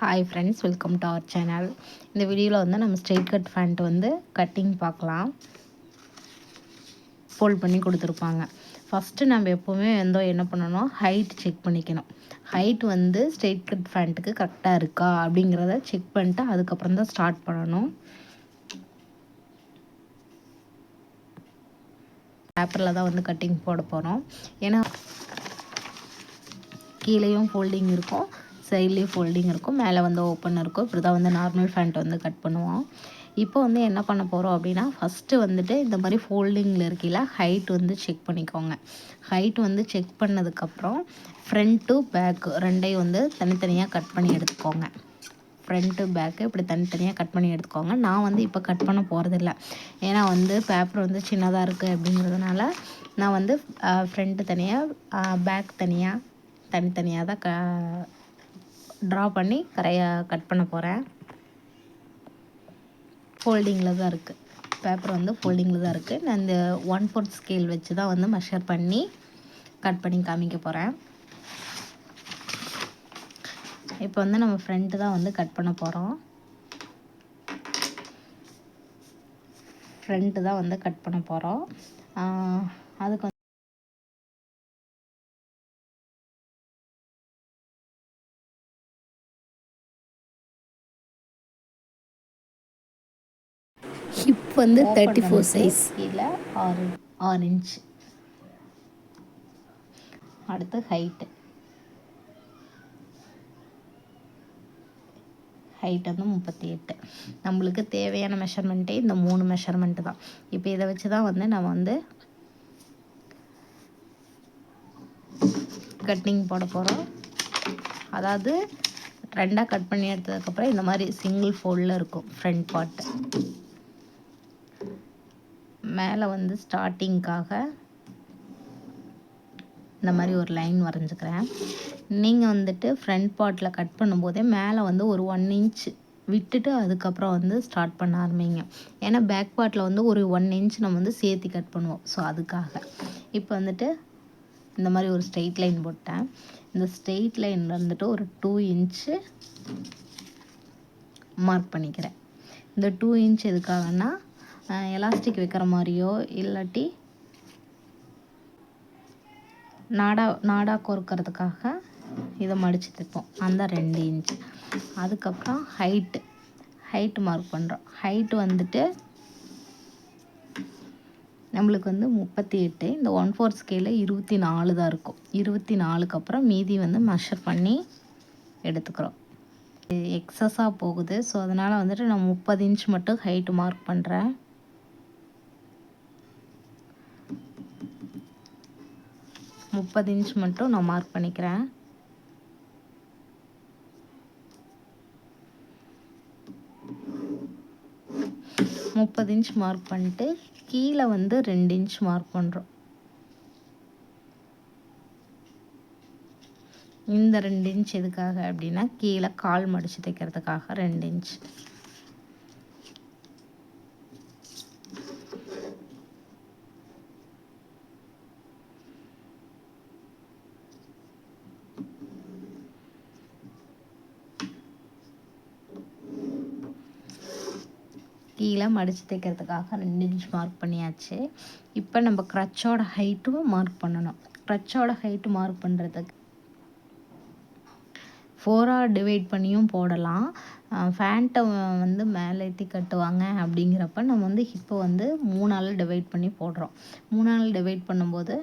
Hi friends, welcome to our channel. இந்த வீடியோவில் வந்து நம்ம ஸ்ட்ரெயிட் கட் பேண்ட் வந்து கட்டிங் பார்க்கலாம். ஃபோல்ட் பண்ணி கொடுத்துருப்பாங்க. ஃபஸ்ட்டு நம்ம எப்போவுமே என்ன பண்ணணும், ஹைட் செக் பண்ணிக்கணும். ஹைட் வந்து ஸ்ட்ரெயிட் கட் பேண்ட்டுக்கு கரெக்டாக இருக்கா அப்படிங்கிறத செக் பண்ணிட்டு அதுக்கப்புறம் தான் ஸ்டார்ட் பண்ணணும். பேப்பரில் தான் வந்து கட்டிங் போட போகிறோம். ஏன்னா கீழேயும் ஃபோல்டிங் இருக்கும், சைட்லேயும் ஃபோல்டிங் இருக்கும், மேலே வந்து ஓப்பன் இருக்கும். இப்படி தான் வந்து நார்மல் பேண்ட் வந்து கட் பண்ணுவோம். இப்போ வந்து என்ன பண்ண போகிறோம் அப்படின்னா, ஃபஸ்ட்டு வந்துட்டு இந்த மாதிரி ஃபோல்டிங்கில் இருக்கையில் ஹைட் வந்து செக் பண்ணிக்கோங்க. ஹைட் வந்து செக் பண்ணதுக்கப்புறம் ஃப்ரண்ட் டு பேக்கு ரெண்டையும் வந்து தனித்தனியாக கட் பண்ணி எடுத்துக்கோங்க. ஃப்ரண்ட்டு பேக்கு இப்படி தனித்தனியாக கட் பண்ணி எடுத்துக்கோங்க. நான் வந்து இப்போ கட் பண்ண போகிறதில்ல, ஏன்னா வந்து பேப்பர் வந்து சின்னதாக இருக்குது அப்படிங்கிறதுனால நான் வந்து ஃப்ரண்ட்டு தனியாக பேக் தனித்தனியாக தான் ட்ரா பண்ணி கட் பண்ண போகிறேன். ஃபோல்டிங்கில் தான் இருக்குது, பேப்பர் வந்து ஃபோல்டிங்கில் தான் இருக்குது. நான் இந்த 1/4 ஸ்கேல் வச்சு தான் வந்து மெஷர் பண்ணி கட் பண்ணி காமிக்க போகிறேன். இப்போ வந்து நம்ம ஃப்ரண்ட்டு தான் வந்து கட் பண்ண போகிறோம். அதுக்கு ஹிப் வந்து 34 சைஸ், இல்லை 6 இன்ச். அடுத்து ஹைட் வந்து 38. நம்மளுக்கு தேவையான மெஷர்மெண்ட்டே இந்த 3 மெஷர்மெண்ட்டு தான். இப்போ இதை வச்சு தான் வந்து நம்ம வந்து கட்டிங் போட போகிறோம். அதாவது ரெண்டாக கட் பண்ணி எடுத்ததுக்கப்புறம் இந்த மாதிரி சிங்கிள் ஃபோல்டில் இருக்கும் ஃப்ரண்ட் பார்ட்டு. மேலே வந்து ஸ்டார்டிங்காக இந்த மாதிரி ஒரு லைன் வரைஞ்சிக்கிறேன். நீங்கள் வந்துட்டு ஃப்ரண்ட் பார்ட்டில் கட் பண்ணும்போதே மேலே வந்து ஒரு 1 இன்ச் விட்டுட்டு அதுக்கப்புறம் வந்து ஸ்டார்ட் பண்ண ஆரம்பிங்க. ஏன்னா பேக் பார்ட்டில் வந்து ஒரு 1 இன்ச் நம்ம வந்து சேர்த்து கட் பண்ணுவோம். ஸோ அதுக்காக இப்போ வந்துட்டு இந்த மாதிரி ஒரு ஸ்ட்ரெயிட் லைன் போட்டேன். இந்த ஸ்ட்ரெயிட் லைனில் வந்துட்டு ஒரு 2 இன்ச்சு மார்க் பண்ணிக்கிறேன். இந்த 2 இன்ச் எதுக்காகனா, எலாஸ்டிக் வைக்கிற மாதிரியோ இல்லாட்டி நாடா கோர்க்கிறதுக்காக இதை மடித்து தைப்போம். அந்த 2 இன்ச். அதுக்கப்புறம் ஹைட்டு மார்க் பண்ணுறோம். ஹைட்டு வந்துட்டு நம்மளுக்கு வந்து 38. இந்த 1/4 ஸ்கேலில் 24 தான் இருக்கும். 24க்கு அப்புறம் மீதி வந்து மெஷர் பண்ணி எடுத்துக்கிறோம். எக்ஸஸாக போகுது, ஸோ அதனால் வந்துட்டு நான் 30 இன்ச் மட்டும் ஹைட்டு மார்க் பண்ணுறேன். நான் மார்க் பண்ணிக்கிறேன். இன்ச் மார்க் பண்ணிட்டு கீழே வந்து 2 இன்ச் மார்க் பண்ணுறோம். இந்த 2 இன்ச் எதுக்காக அப்படின்னா, கீழே கால் மடித்து தைக்கிறதுக்காக 2 இன்ச். கீழே மடித்து தைக்கிறதுக்காக 2 இன்ச் மார்க் பண்ணியாச்சு. இப்போ நம்ம க்ரச்சோட ஹைட்டும் மார்க் பண்ணணும். க்ரச்சோட ஹைட்டு மார்க் பண்ணுறதுக்கு 4ஆக டிவைட் பண்ணியும் போடலாம். ஃபேண்ட்டை வந்து மேலே ஏற்றி கட்டுவாங்க அப்படிங்கிறப்ப நம்ம வந்து ஹிப்பை வந்து 3ஆல் டிவைட் பண்ணி போடுறோம். 3ஆல் டிவைட் பண்ணும்போது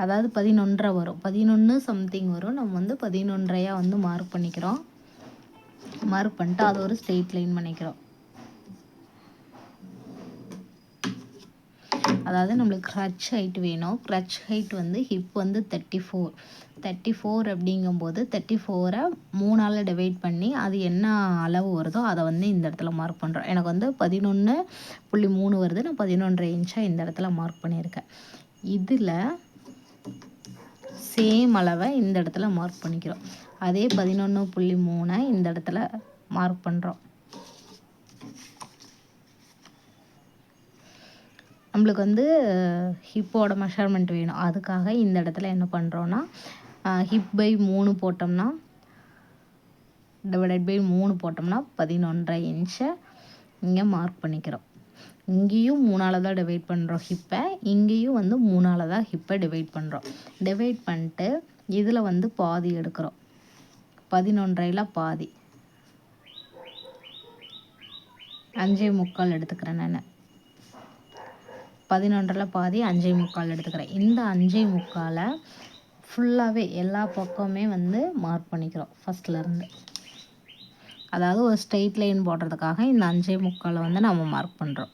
அதாவது 11.5 வரும். 11 சம்திங் வரும். நம்ம வந்து 11.5 வந்து மார்க் பண்ணிக்கிறோம். மார்க் பண்ணிட்டு அது ஒரு ஸ்ட்ரெயிட் லைன் பண்ணிக்கிறோம். அதாவது நம்மளுக்கு க்ரச் ஹைட் வேணும். க்ரச் ஹைட் வந்து ஹிப் வந்து 34 அப்படிங்கும்போது 34ஐ 3ஆல் டிவைட் பண்ணி அது என்ன அளவு வருதோ அதை வந்து இந்த இடத்துல மார்க் பண்ணுறோம். எனக்கு வந்து 11.3 வருது. நான் 11.5 இன்ச்சாக இந்த இடத்துல மார்க் பண்ணியிருக்கேன். இதில் சேம் அளவை இந்த இடத்துல மார்க் பண்ணிக்கிறோம். அதே 11.3 இந்த இடத்துல மார்க் பண்ணுறோம். நம்மளுக்கு வந்து ஹிப்போட மெஷர்மெண்ட் வேணும். அதுக்காக இந்த இடத்துல என்ன பண்ணுறோன்னா, ஹிப் பை 3 போட்டோம்னா டிவைடட் பை 3 போட்டோம்னா 11.5 இன்ச்சை இங்கே மார்க் பண்ணிக்கிறோம். இங்கேயும் 3ஆல் தான் டிவைட் பண்ணுறோம் ஹிப்பை, இங்கேயும் வந்து 3ஆல் தான் ஹிப்பை டிவைட் பண்ணுறோம். டிவைட் பண்ணிட்டு இதில் வந்து பாதி எடுக்கிறோம். 11.5ல் பாதி 5.25 எடுத்துக்கிறேன் நான். 11.5ல் பாதி 5.25 எடுத்துக்கிறேன். இந்த 5.25 ஃபுல்லாகவே எல்லா பக்கமே வந்து மார்க் பண்ணிக்கிறோம் ஃபஸ்ட்லேருந்து. அதாவது ஒரு ஸ்ட்ரெயிட் லைன் போடுறதுக்காக இந்த 5.25 வந்து நம்ம மார்க் பண்ணுறோம்.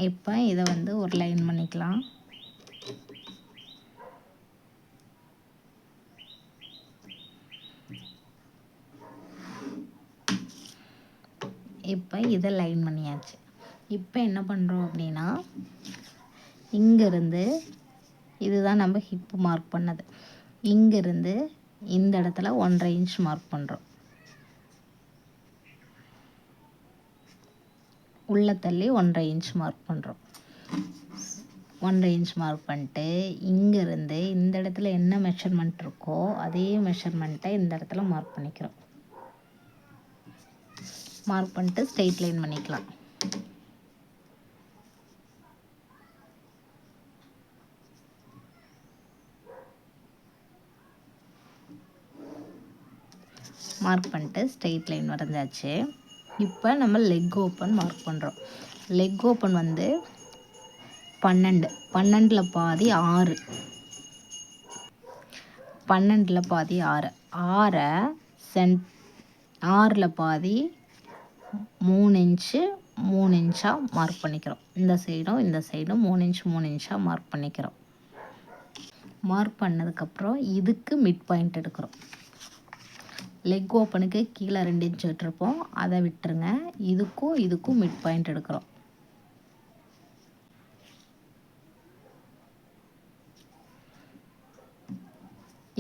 இப்போ இதை வந்து ஒரு லைன் பண்ணிக்கலாம். இப்போ இதை லைன் பண்ணியாச்சு. இப்போ என்ன பண்ணுறோம் அப்படின்னா, இங்கேருந்து இதுதான் நம்ம ஹிப்பு மார்க் பண்ணது. இங்கேருந்து இந்த இடத்துல 1.5 இன்ச் மார்க் பண்ணுறோம். உள்ள தள்ளி 1.5 இன்ச் மார்க் பண்ணுறோம். 1.5 இன்ச் மார்க் பண்ணிட்டு இங்கேருந்து இந்த இடத்துல என்ன மெஷர்மெண்ட் இருக்கோ அதே மெஷர்மெண்ட்டை இந்த இடத்துல மார்க் பண்ணிக்கிறோம். மார்க் பண்ணிட்டு ஸ்ட்ரெயிட் லைன் பண்ணிக்கலாம். மார்க் பண்ணிட்டு ஸ்ட்ரெயிட் லைன் வரைஞ்சாச்சு. இப்போ நம்ம லெக் ஓப்பன் மார்க் பண்ணுறோம். லெக் ஓப்பன் வந்து 12ல் பாதி 6, 12ல் பாதி 6, 6ல் பாதி 3 இன்ச்சு 3 இன்ச்சாக மார்க் பண்ணிக்கிறோம். இந்த சைடும் 3 இன்ச் 3 இன்ச்சாக மார்க் பண்ணிக்கிறோம். மார்க் பண்ணதுக்கப்புறம் இதுக்கு மிட் பாயிண்ட் எடுக்கிறோம். லெக் ஓப்பனுக்கு கீழே 2 இன்ச் விட்டுருப்போம், அதை விட்டுருங்க. இதுக்கும் மிட் பாயிண்ட் எடுக்கிறோம்.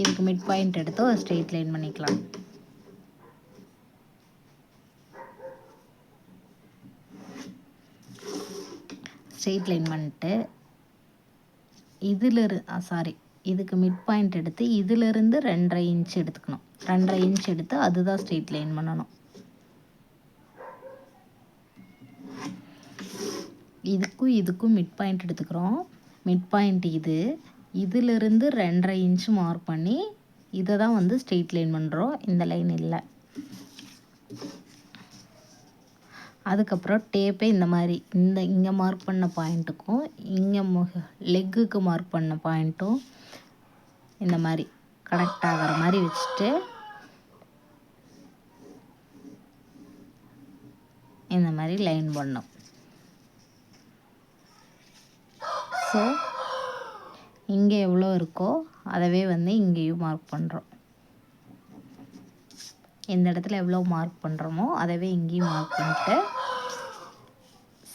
இதுக்கு மிட் பாயிண்ட் எடுத்து ஒரு ஸ்ட்ரெயிட் லைன் பண்ணிக்கலாம். ஸ்ட்ரெயிட் லைன் பண்ணிட்டு இதுக்கு மிட் பாயிண்ட் எடுத்து இதிலிருந்து 2.5 இன்ச் எடுத்துக்கணும். 2.5 இன்ச் எடுத்து அதுதான் ஸ்ட்ரெயிட் லைன் பண்ணணும். இதுக்கும் மிட் பாயிண்ட் எடுத்துக்கிறோம். மிட் பாயிண்ட் இதிலிருந்து 2.5 இன்ச் மார்க் பண்ணி இதை தான் வந்து ஸ்ட்ரெயிட் லைன் பண்ணுறோம். இந்த லைன் இல்லை. அதுக்கப்புறம் டேப்பை இந்த மாதிரி இங்கே மார்க் பண்ண பாயிண்ட்டுக்கும் இங்கே லெக்குக்கு மார்க் பண்ண பாயிண்ட்டும் இந்த மாதிரி கனெக்ட் ஆகிற மாதிரி வச்சுட்டு இந்த மாதிரி லைன் பண்ணோம். ஸோ இங்கே எவ்வளோ இருக்கோ அதவே வந்து இங்கேயும் மார்க் பண்ணுறோம். இந்த இடத்துல எவ்வளோ மார்க் பண்ணுறோமோ அதவே இங்கேயும் மார்க் பண்ணிட்டு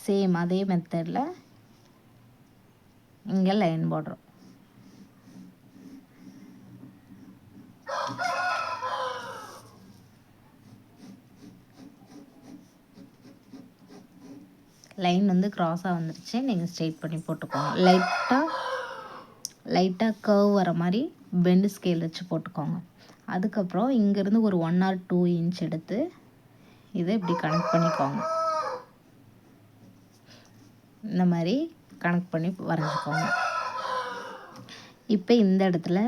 சேம் அதே மெத்தடில் இங்கே லைன் போடுறோம். லைன் வந்து க்ராஸாக வந்துருச்சு. நீங்கள் ஸ்ட்ரெயிட் பண்ணி போட்டுக்கோங்க. லைட்டாக கர்வ் வர மாதிரி பெண்டு ஸ்கேல் வச்சு போட்டுக்கோங்க. அதுக்கப்புறம் இங்கேருந்து ஒரு 1 or 2 இன்ச் எடுத்து இதை இப்படி கனெக்ட் பண்ணிக்கோங்க. இந்த மாதிரி கனெக்ட் பண்ணி வரைஞ்சிக்கோங்க. இப்போ இந்த இடத்துல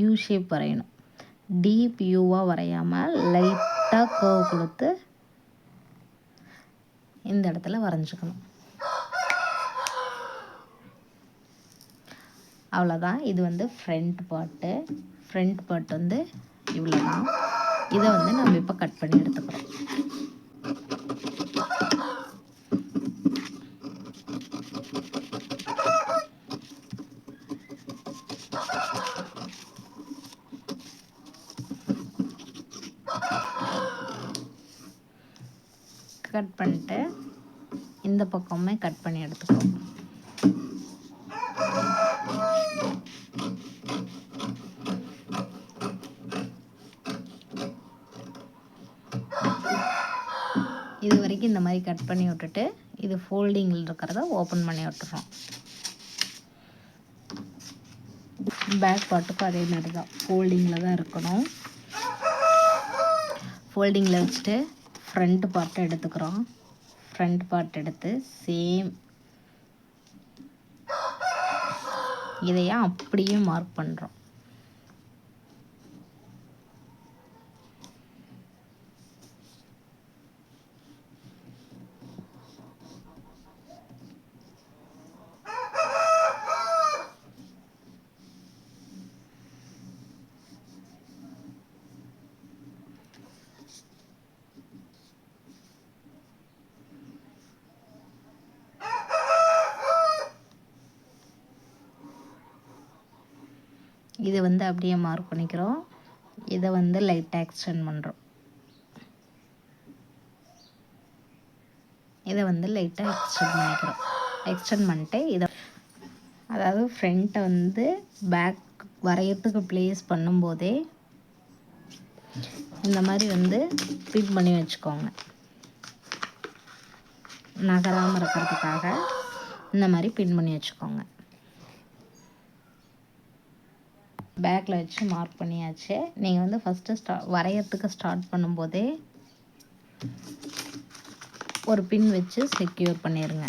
யூ ஷேப் வரையணும். டீப் யூவாக வரையாமல் லைட்டாக கர்வ் கொடுத்து இந்த இடத்துல வரைஞ்சிக்கணும். அவ்வளோதான். இது வந்து ஃப்ரண்ட் பார்ட் வந்து இவ்வளோ தான். இதை வந்து நம்ம இப்போ கட் பண்ணி எடுத்துக்கிறோம். கட் பண்ணிட்டு இந்த பக்கமே கட் பண்ணி எடுத்துக்கிறோம். இது வரைக்கும் இந்த மாதிரி கட் பண்ணி விட்டுட்டு இது ஃபோல்டிங்கில் இருக்கிறத ஓப்பன் பண்ணி விட்டுறோம். பேக் பார்ட்டுக்கும் அதே மாதிரி தான் ஃபோல்டிங்கில் தான் இருக்கணும். ஃபோல்டிங்கில் வச்சுட்டு ஃப்ரண்ட் பார்ட்டை எடுத்துக்கிறோம். ஃப்ரண்ட் பார்ட் எடுத்து சேம் இதையே அப்படியே மார்க் பண்ணுறோம். இது வந்து அப்படியே மார்க் பண்ணிக்கிறோம். இதை வந்து லைட்டாக எக்ஸ்டெண்ட் பண்ணுறோம். இதை வந்து லைட்டாக எக்ஸ்டெண்ட் பண்ணிக்கிறோம். எக்ஸ்டெண்ட் பண்ணிட்டு இதை அதாவது ஃப்ரண்ட்டை வந்து பேக் வரையறதுக்கு ப்ளேஸ் பண்ணும்போதே இந்த மாதிரி வந்து பின் பண்ணி வச்சுக்கோங்க. நகராமல் இருக்கிறதுக்காக இந்த மாதிரி பின் பண்ணி வச்சுக்கோங்க. பேக்கில் வச்சு மார்க் பண்ணியாச்சு. நீங்கள் வந்து ஃபஸ்ட்டு வரையறதுக்கு ஸ்டார்ட் பண்ணும்போதே ஒரு பின் வச்சு செக்யூர் பண்ணிடுங்க.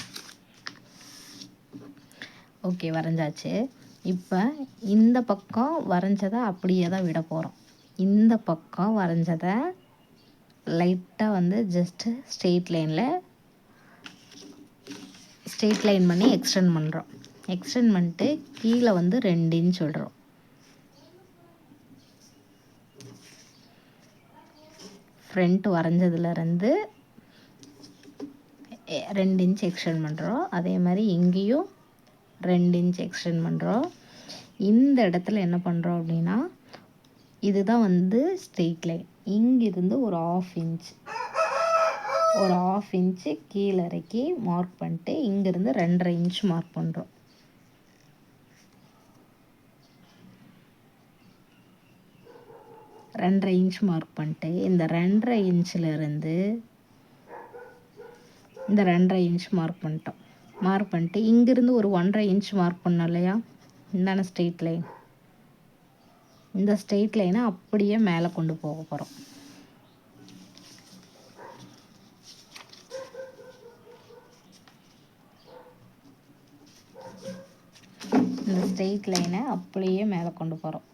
ஓகே, வரைஞ்சாச்சு. இப்போ இந்த பக்கம் வரைஞ்சதை அப்படியே தான் விட போகிறோம். இந்த பக்கம் வரைஞ்சதை லைட்டாக வந்து ஜஸ்ட்டு ஸ்ட்ரெயிட் லைன் பண்ணி எக்ஸ்டெண்ட் பண்ணுறோம். எக்ஸ்டெண்ட் பண்ணிட்டு கீழே வந்து 2 இன்ச் விடுறோம். ஃப்ரண்ட் வரைஞ்சதுலேருந்து 2 இன்ச் எக்ஸ்டெண்ட் பண்ணுறோம். அதே மாதிரி இங்கேயும் 2 இன்ச் எக்ஸ்டெண்ட் பண்ணுறோம். இந்த இடத்துல என்ன பண்ணுறோம் அப்படின்னா, இதுதான் வந்து ஸ்ட்ரெயிட் லைன். இங்கிருந்து ஒரு 1/2 இன்ச்சு கீழே இறக்கி மார்க் பண்ணிட்டு இங்கேருந்து 2.5 இன்ச் மார்க் பண்ணுறோம். ரெண்டரை இன்ச் மார்க் பண்ணிட்டு இந்த 2.5 இன்ச்சிலேருந்து இந்த 2.5 இன்ச் மார்க் பண்ணிட்டோம். மார்க் பண்ணிட்டு இங்கேருந்து ஒரு 1.5 இன்ச் மார்க் பண்ணோம் இல்லையா, இந்தான ஸ்ட்ரெயிட் லைன். இந்த ஸ்ட்ரெயிட் லைனை அப்படியே மேலே கொண்டு போக போகிறோம். இந்த ஸ்ட்ரெயிட் லைனை அப்படியே மேலே கொண்டு போகிறோம்.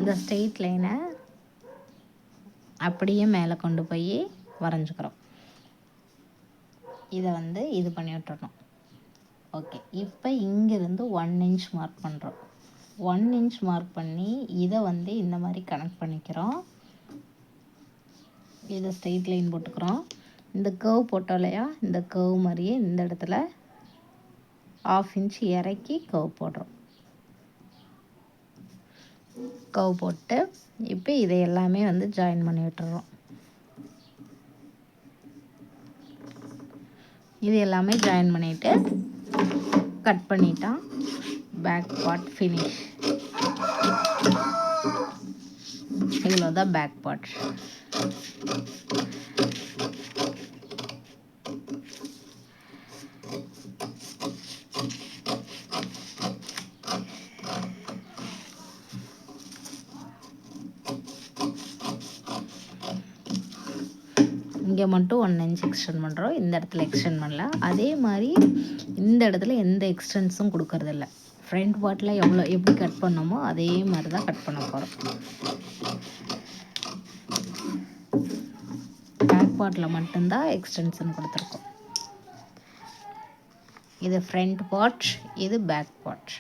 இந்த ஸ்ட்ரெயிட் லைனை அப்படியே மேலே கொண்டு போய் வரைஞ்சிக்கிறோம். இதை வந்து இது பண்ணி விட்டுறணும். ஓகே, இப்போ இங்கேருந்து 1 இன்ச் மார்க் பண்ணுறோம். 1 இன்ச் மார்க் பண்ணி இதை வந்து இந்த மாதிரி கனெக்ட் பண்ணிக்கிறோம். இதை ஸ்ட்ரெயிட் லைன் போட்டுக்கிறோம். இந்த கர்வ் போட்டோம் இல்லையா, இந்த கர்வ் மாதிரியே இந்த இடத்துல 1/2 இன்ச் இறக்கி கர்வ் போடுறோம். கர்வ் போட்டு இப்போ இதை எல்லாமே வந்து ஜாயின் பண்ணி விட்டுறோம். இது எல்லாமே ஜாயின் பண்ணிவிட்டு கட் பண்ணிட்டா பேக் பார்ட் ஃபினிஷ். இவ்வளோதான் பேக் பார்ட். இங்கே மட்டும் 1 இன்ச் எக்ஸ்டெண்ட் பண்ணுறோம். இந்த இடத்துல எக்ஸ்டெண்ட் பண்ணல. அதே மாதிரி இந்த இடத்துல எந்த எக்ஸ்டென்ஸும் கொடுக்கறதில்ல. ஃப்ரண்ட் பார்ட்டில் எப்படி கட் பண்ணோமோ அதே மாதிரி தான் கட் பண்ண போகிறோம். பேக் பார்ட்டில் மட்டும்தான் எக்ஸ்டென்ஷன் கொடுத்துருக்கோம். இது ஃப்ரண்ட் பார்ட், இது பேக் பார்ட்.